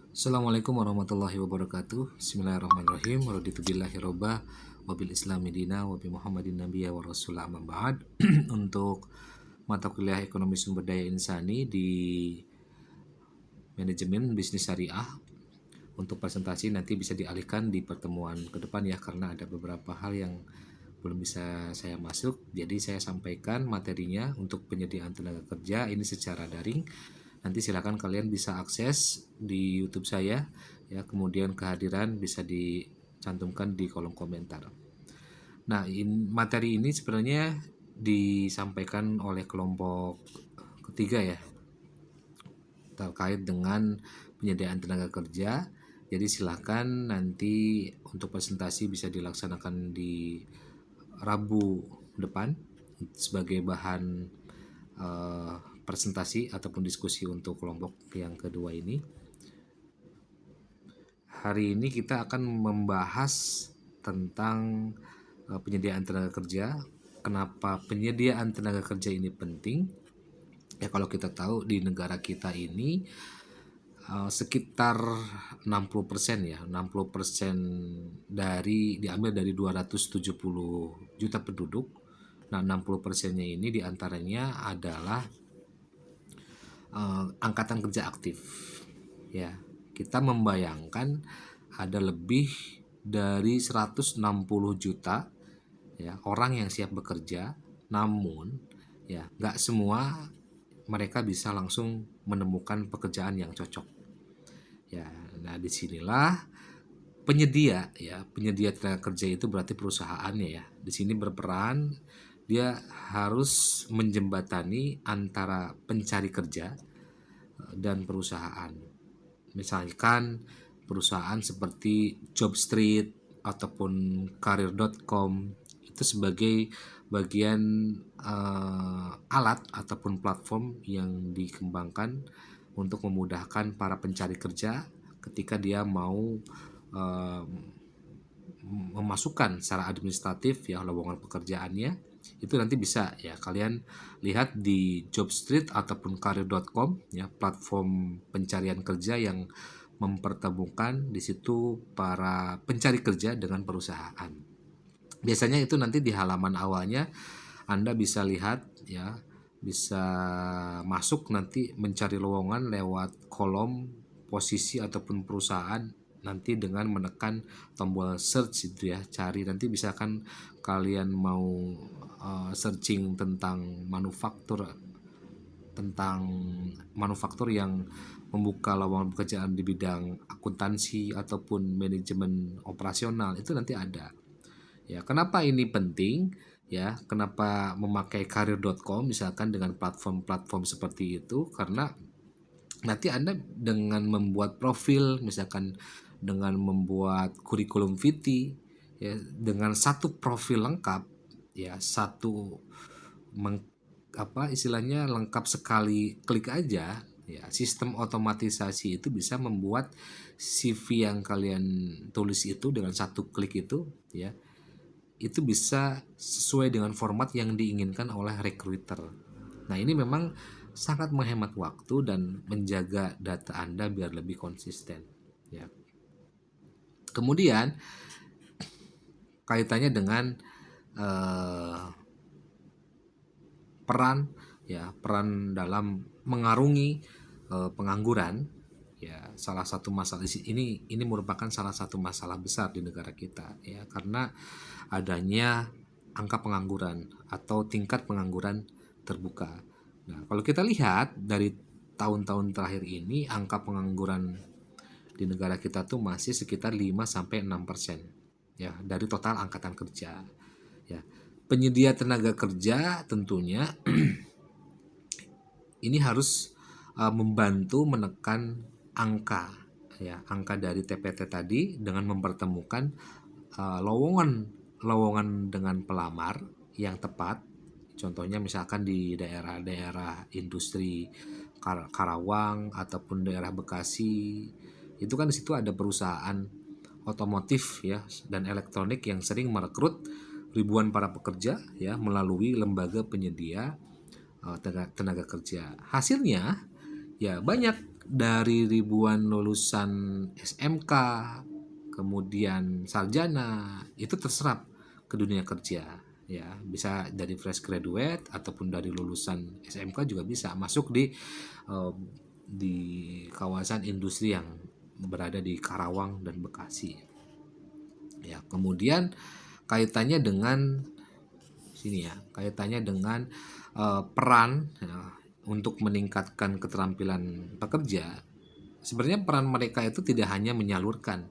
Assalamualaikum warahmatullahi wabarakatuh. Bismillahirrahmanirrahim. Raditu billahi robba wabil islami dina wabi muhammadin nabiyya wa rasulah amma ba'd. Untuk mata kuliah ekonomi sumber daya insani di manajemen bisnis syariah, untuk presentasi nanti bisa dialihkan di pertemuan ke depan ya, karena ada beberapa hal yang belum bisa saya masuk. Jadi saya sampaikan materinya untuk penyediaan tenaga kerja ini secara daring. Nanti silakan kalian bisa akses di YouTube saya ya, kemudian kehadiran bisa dicantumkan di kolom komentar. Nah, materi ini sebenarnya disampaikan oleh kelompok ketiga ya, terkait dengan penyediaan tenaga kerja. Jadi silakan nanti untuk presentasi bisa dilaksanakan di Rabu depan sebagai bahan presentasi ataupun diskusi untuk kelompok yang kedua ini. Hari ini kita akan membahas tentang penyediaan tenaga kerja. Kenapa penyediaan tenaga kerja ini penting? Ya, kalau kita tahu di negara kita ini sekitar 60% ya, 60% diambil dari 270 juta penduduk. Nah, 60%-nya ini diantaranya adalah angkatan kerja aktif. Ya, kita membayangkan ada lebih dari 160 juta ya orang yang siap bekerja, namun ya nggak semua mereka bisa langsung menemukan pekerjaan yang cocok. Ya, nah disinilah penyedia tenaga kerja itu berarti perusahaannya ya. Di sini berperan, dia harus menjembatani antara pencari kerja dan perusahaan. Misalkan perusahaan seperti Jobstreet ataupun Career.com itu sebagai bagian alat ataupun platform yang dikembangkan untuk memudahkan para pencari kerja ketika dia mau memasukkan secara administratif ya lowongan pekerjaannya. Itu nanti bisa ya kalian lihat di Jobstreet ataupun Career.com ya, platform pencarian kerja yang mempertemukan di situ para pencari kerja dengan perusahaan. Biasanya itu nanti di halaman awalnya Anda bisa lihat ya, bisa masuk nanti mencari lowongan lewat kolom posisi ataupun perusahaan nanti dengan menekan tombol search itu ya, cari. Nanti misalkan kalian mau searching tentang manufaktur yang membuka lowongan pekerjaan di bidang akuntansi ataupun manajemen operasional, itu nanti ada. Ya, kenapa ini penting? Ya, kenapa memakai Career.com misalkan dengan platform-platform seperti itu? Karena nanti Anda dengan membuat profil, misalkan dengan membuat kurikulum vitae, ya, dengan satu profil lengkap, ya, istilahnya lengkap sekali klik aja, ya, sistem otomatisasi itu bisa membuat CV yang kalian tulis itu dengan satu klik itu, ya, itu bisa sesuai dengan format yang diinginkan oleh recruiter. Nah, ini memang sangat menghemat waktu dan menjaga data Anda biar lebih konsisten. Ya. Kemudian kaitannya dengan peran dalam mengarungi pengangguran. Ya, salah satu masalah ini merupakan salah satu masalah besar di negara kita ya, karena adanya angka pengangguran atau tingkat pengangguran terbuka. Nah, kalau kita lihat dari tahun-tahun terakhir ini, angka pengangguran di negara kita tuh masih sekitar 5-6% ya dari total angkatan kerja. Ya. Penyedia tenaga kerja tentunya ini harus membantu menekan angka dari TPT tadi dengan mempertemukan lowongan dengan pelamar yang tepat. Contohnya misalkan di daerah-daerah industri Karawang ataupun daerah Bekasi, itu kan di situ ada perusahaan otomotif ya dan elektronik yang sering merekrut ribuan para pekerja ya melalui lembaga penyedia tenaga kerja. Hasilnya ya banyak dari ribuan lulusan SMK, kemudian sarjana, itu terserap ke dunia kerja. Ya, bisa dari fresh graduate ataupun dari lulusan SMK juga bisa masuk eh, di kawasan industri yang berada di Karawang dan Bekasi. Ya, kemudian kaitannya dengan sini ya, kaitannya dengan peran ya, untuk meningkatkan keterampilan pekerja. Sebenarnya peran mereka itu tidak hanya menyalurkan,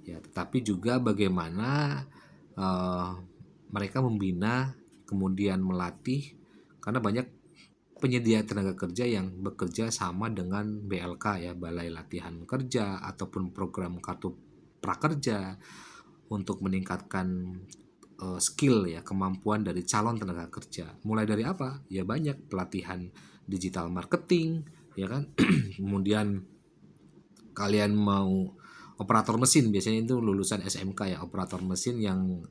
ya, tetapi juga bagaimana eh, mereka membina, kemudian melatih, karena banyak penyedia tenaga kerja yang bekerja sama dengan BLK ya, Balai Latihan Kerja ataupun program kartu prakerja untuk meningkatkan skill ya, kemampuan dari calon tenaga kerja. Mulai dari apa? Ya banyak pelatihan digital marketing, ya kan? Kemudian kalian mau operator mesin, biasanya itu lulusan SMK ya, operator mesin yang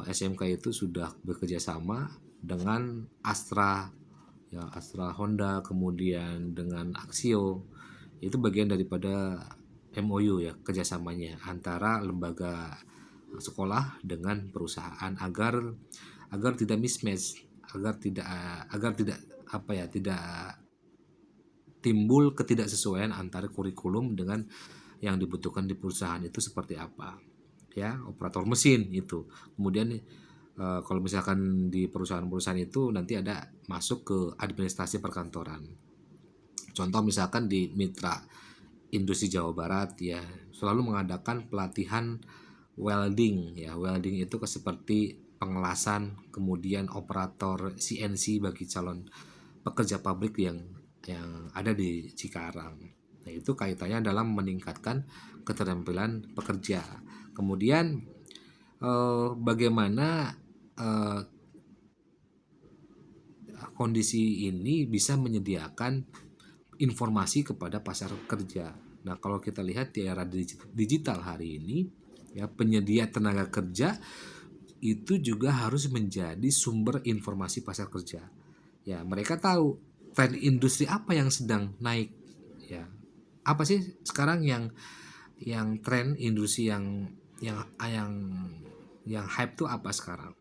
SMK itu sudah bekerja sama dengan Astra ya, Astra Honda, kemudian dengan Axio. Itu bagian daripada MOU ya, kerjasamanya antara lembaga sekolah dengan perusahaan agar agar tidak mismatch, agar tidak apa ya, tidak timbul ketidaksesuaian antara kurikulum dengan yang dibutuhkan di perusahaan itu seperti apa. Ya, operator mesin itu. Kemudian kalau misalkan di perusahaan-perusahaan itu nanti ada masuk ke administrasi perkantoran. Contoh misalkan di Mitra Industri Jawa Barat ya, selalu mengadakan pelatihan welding ya. Welding itu seperti pengelasan, kemudian operator CNC bagi calon pekerja pabrik yang ada di Cikarang. Nah, itu kaitannya dalam meningkatkan keterampilan pekerja. Kemudian bagaimana eh, kondisi ini bisa menyediakan informasi kepada pasar kerja. Nah, kalau kita lihat di era digital hari ini, ya, penyedia tenaga kerja itu juga harus menjadi sumber informasi pasar kerja. Ya, mereka tahu tren industri apa yang sedang naik. Ya, apa sih sekarang yang tren industri yang yang hype tuh apa sekarang?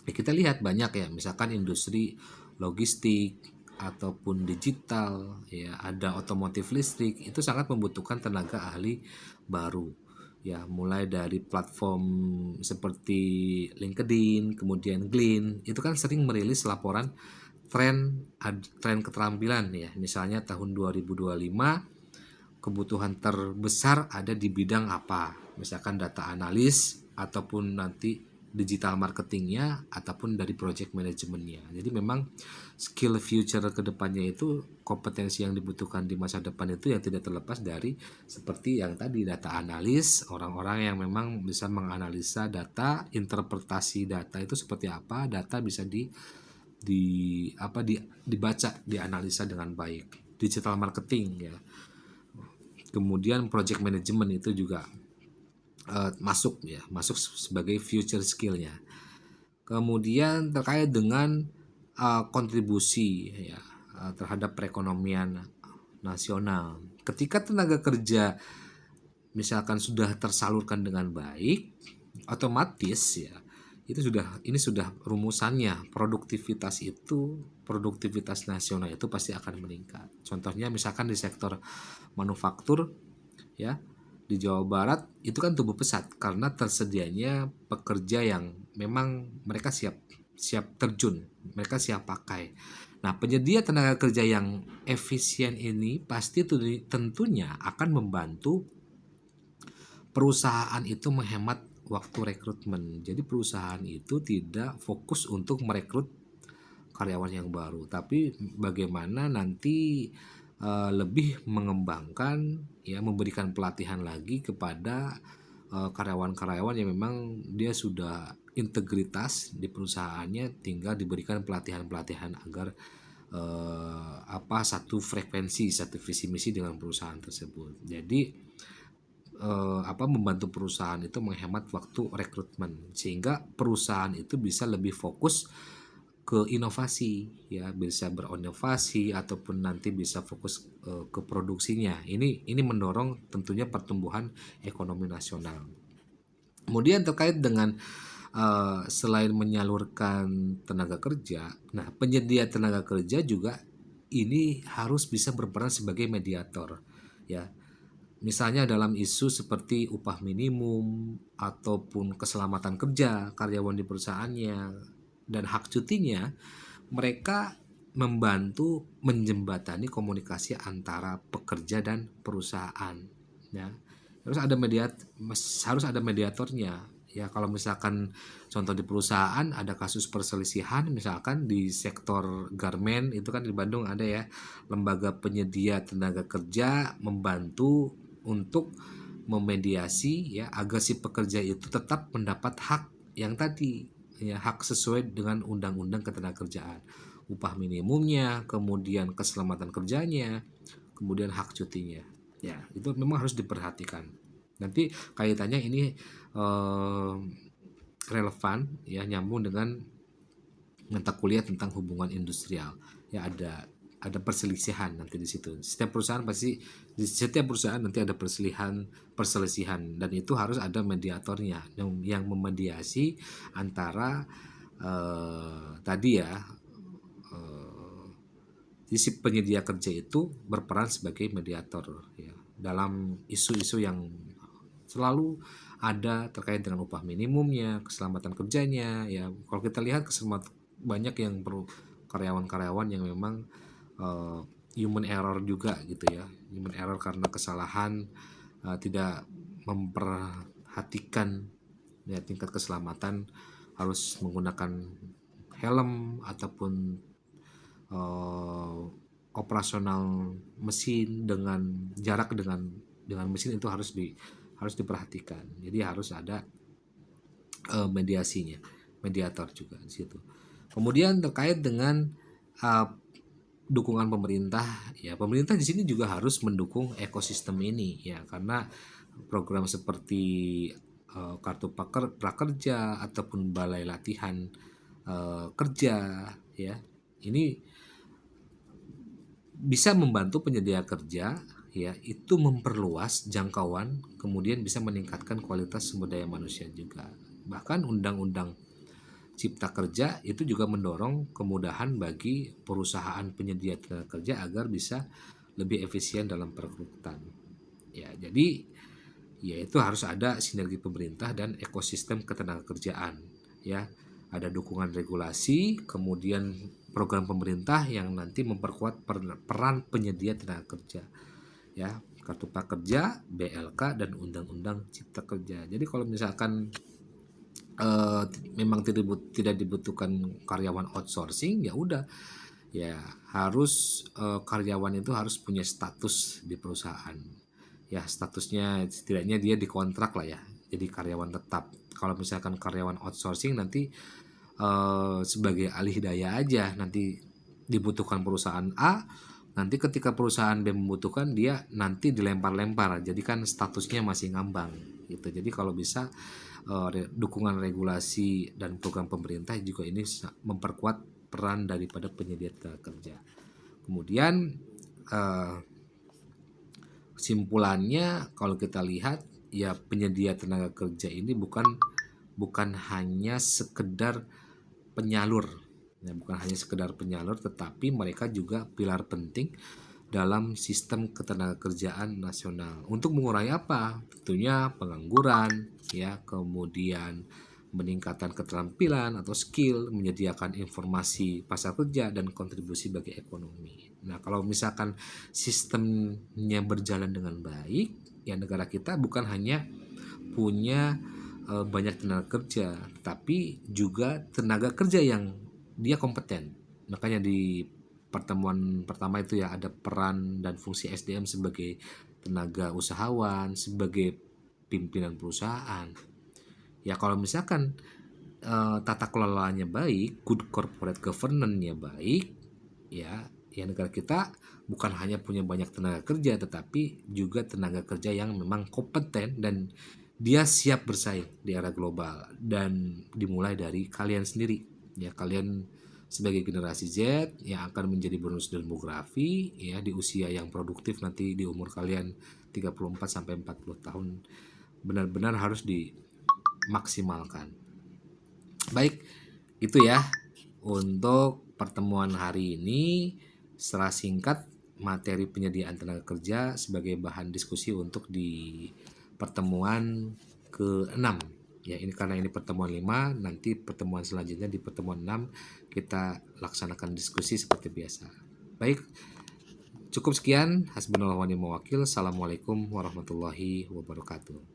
Ya, kita lihat banyak ya, misalkan industri logistik ataupun digital, ya, ada otomotif listrik, itu sangat membutuhkan tenaga ahli baru. Ya, mulai dari platform seperti LinkedIn, kemudian Glean, itu kan sering merilis laporan tren keterampilan ya. Misalnya tahun 2025 kebutuhan terbesar ada di bidang apa, misalkan data analis ataupun nanti digital marketingnya ataupun dari project manajemennya. Jadi memang skill future kedepannya itu, kompetensi yang dibutuhkan di masa depan itu yang tidak terlepas dari seperti yang tadi, data analis, orang-orang yang memang bisa menganalisa data, interpretasi data itu seperti apa, data bisa dibaca, dianalisa dengan baik. Digital marketing ya, kemudian project management itu juga masuk sebagai future skillnya. Kemudian terkait dengan kontribusi ya, terhadap perekonomian nasional. Ketika tenaga kerja misalkan sudah tersalurkan dengan baik, otomatis ya, ini sudah rumusannya, produktivitas nasional itu pasti akan meningkat. Contohnya misalkan di sektor manufaktur ya, di Jawa Barat itu kan tumbuh pesat karena tersedianya pekerja yang memang mereka siap siap terjun, mereka siap pakai. Nah, penyedia tenaga kerja yang efisien ini pasti tentunya akan membantu perusahaan itu menghemat waktu rekrutmen. Jadi perusahaan itu tidak fokus untuk merekrut karyawan yang baru, tapi bagaimana nanti lebih mengembangkan ya, memberikan pelatihan lagi kepada karyawan-karyawan yang memang dia sudah integritas di perusahaannya, tinggal diberikan pelatihan-pelatihan agar satu frekuensi, satu visi misi dengan perusahaan tersebut. Jadi membantu perusahaan itu menghemat waktu rekrutmen sehingga perusahaan itu bisa lebih fokus ke inovasi, ya bisa berinovasi ataupun nanti bisa fokus ke produksinya. Ini mendorong tentunya pertumbuhan ekonomi nasional. Kemudian terkait dengan selain menyalurkan tenaga kerja, nah penyedia tenaga kerja juga ini harus bisa berperan sebagai mediator, ya. Misalnya dalam isu seperti upah minimum ataupun keselamatan kerja karyawan di perusahaannya dan hak cutinya, mereka membantu menjembatani komunikasi antara pekerja dan perusahaan, ya. Harus ada mediatornya, ya. Kalau misalkan contoh di perusahaan ada kasus perselisihan, misalkan di sektor garmen itu kan di Bandung ada ya, lembaga penyedia tenaga kerja membantu untuk memediasi, ya, agar si pekerja itu tetap mendapat hak yang tadi, ya, hak sesuai dengan undang-undang ketenagakerjaan, upah minimumnya, kemudian keselamatan kerjanya, kemudian hak cutinya, ya. Itu memang harus diperhatikan. Nanti kaitannya ini eh, relevan, ya, nyambung dengan mata kuliah tentang hubungan industrial, ya. Ada perselisihan nanti di situ. Setiap perusahaan nanti ada perselisihan dan itu harus ada mediatornya yang memediasi antara tadi, ya, sisi penyedia kerja itu berperan sebagai mediator, ya, dalam isu-isu yang selalu ada terkait dengan upah minimumnya, keselamatan kerjanya, ya. Kalau kita lihat banyak yang perlu karyawan-karyawan yang memang uh, human error juga gitu, ya. Human error karena kesalahan, tidak memperhatikan, ya, tingkat keselamatan, harus menggunakan helm ataupun uh, operasional mesin dengan jarak dengan mesin itu harus diperhatikan. Jadi harus ada mediasinya, mediator juga di situ. Kemudian terkait dengan uh, dukungan pemerintah, ya, pemerintah di sini juga harus mendukung ekosistem ini, ya, karena program seperti kartu prakerja ataupun balai latihan kerja, ya, ini bisa membantu penyedia kerja, ya, itu memperluas jangkauan, kemudian bisa meningkatkan kualitas sumber daya manusia juga. Bahkan undang-undang Cipta Kerja itu juga mendorong kemudahan bagi perusahaan penyedia tenaga kerja agar bisa lebih efisien dalam perekrutan. Ya, jadi ya itu harus ada sinergi pemerintah dan ekosistem ketenagakerjaan, ya. Ada dukungan regulasi, kemudian program pemerintah yang nanti memperkuat peran penyedia tenaga kerja, ya, kartu prakerja, BLK, dan undang-undang Cipta Kerja. Jadi kalau misalkan memang tidak dibutuhkan karyawan outsourcing, ya udah, ya harus karyawan itu harus punya status di perusahaan, ya, statusnya setidaknya dia dikontrak lah, ya, jadi karyawan tetap. Kalau misalkan karyawan outsourcing nanti sebagai alih daya aja, nanti dibutuhkan perusahaan A, nanti ketika perusahaan B membutuhkan dia nanti dilempar-lempar, jadi kan statusnya masih ngambang gitu. Jadi kalau bisa dukungan regulasi dan program pemerintah juga ini memperkuat peran daripada penyedia tenaga kerja. Kemudian kesimpulannya kalau kita lihat, ya, penyedia tenaga kerja ini bukan hanya sekedar penyalur, ya, bukan hanya sekedar penyalur, tetapi mereka juga pilar penting dalam sistem ketenagakerjaan nasional untuk mengurangi apa? Tentunya pengangguran, ya, kemudian meningkatkan keterampilan atau skill, menyediakan informasi pasar kerja, dan kontribusi bagi ekonomi. Nah, kalau misalkan sistemnya berjalan dengan baik, ya, negara kita bukan hanya punya banyak tenaga kerja, tapi juga tenaga kerja yang dia kompeten. Makanya di pertemuan pertama itu, ya, ada peran dan fungsi SDM sebagai tenaga usahawan, sebagai pimpinan perusahaan. Ya, kalau misalkan tata kelolanya baik, good corporate governance-nya baik, ya, ya negara kita bukan hanya punya banyak tenaga kerja, tetapi juga tenaga kerja yang memang kompeten dan dia siap bersaing di era global, dan dimulai dari kalian sendiri, ya, kalian sebagai generasi Z yang akan menjadi bonus demografi ya di usia yang produktif nanti di umur kalian 34 sampai 40 tahun benar-benar harus dimaksimalkan. Baik, itu ya untuk pertemuan hari ini secara singkat materi penyediaan tenaga kerja sebagai bahan diskusi untuk di pertemuan ke-6 ya. Ini karena ini pertemuan 5, nanti pertemuan selanjutnya di pertemuan 6 kita laksanakan diskusi seperti biasa. Baik, cukup sekian. Hasbunallah wa ni'mal wakil. Assalamualaikum warahmatullahi wabarakatuh.